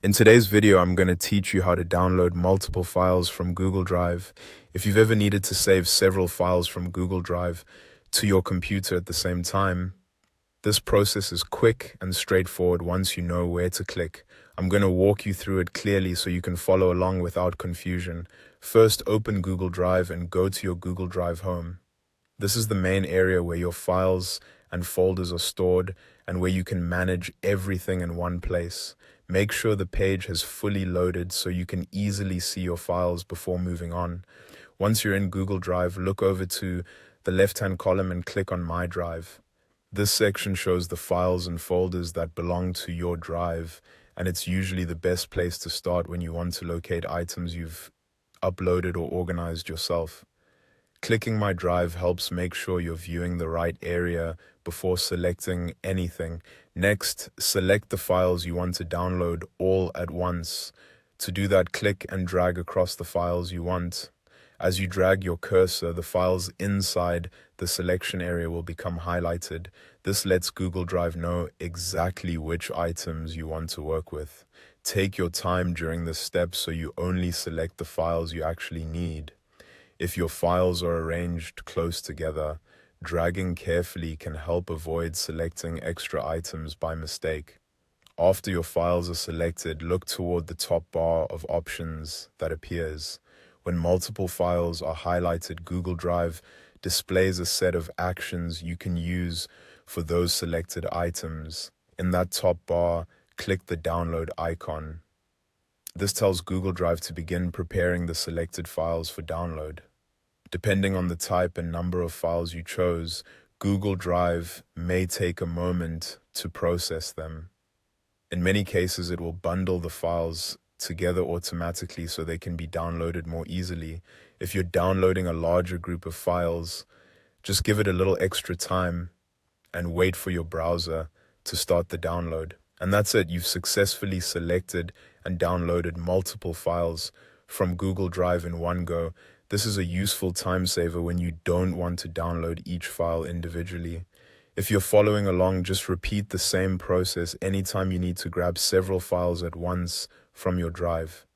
In today's video, I'm going to teach you how to download multiple files from Google Drive. If you've ever needed to save several files from Google Drive to your computer at the same time, this process is quick and straightforward once you know where to click. I'm going to walk you through it clearly so you can follow along without confusion. First, open Google Drive and go to your Google Drive home. This is the main area where your files and folders are stored and where you can manage everything in one place. Make sure the page has fully loaded so you can easily see your files before moving on. Once you're in Google Drive, look over to the left-hand column and click on My Drive. This section shows the files and folders that belong to your drive, and it's usually the best place to start when you want to locate items you've uploaded or organized yourself. Clicking My Drive helps make sure you're viewing the right area before selecting anything. Next, select the files you want to download all at once. To do that, click and drag across the files you want. As you drag your cursor, the files inside the selection area will become highlighted. This lets Google Drive know exactly which items you want to work with. Take your time during this step so you only select the files you actually need. If your files are arranged close together, dragging carefully can help avoid selecting extra items by mistake. After your files are selected, look toward the top bar of options that appears. When multiple files are highlighted, Google Drive displays a set of actions you can use for those selected items. In that top bar, click the download icon. This tells Google Drive to begin preparing the selected files for download. Depending on the type and number of files you chose, Google Drive may take a moment to process them. In many cases, it will bundle the files together automatically so they can be downloaded more easily. If you're downloading a larger group of files, just give it a little extra time and wait for your browser to start the download. And that's it. You've successfully selected and downloaded multiple files from Google Drive in one go. This is a useful time saver when you don't want to download each file individually. If you're following along, just repeat the same process anytime you need to grab several files at once from your drive.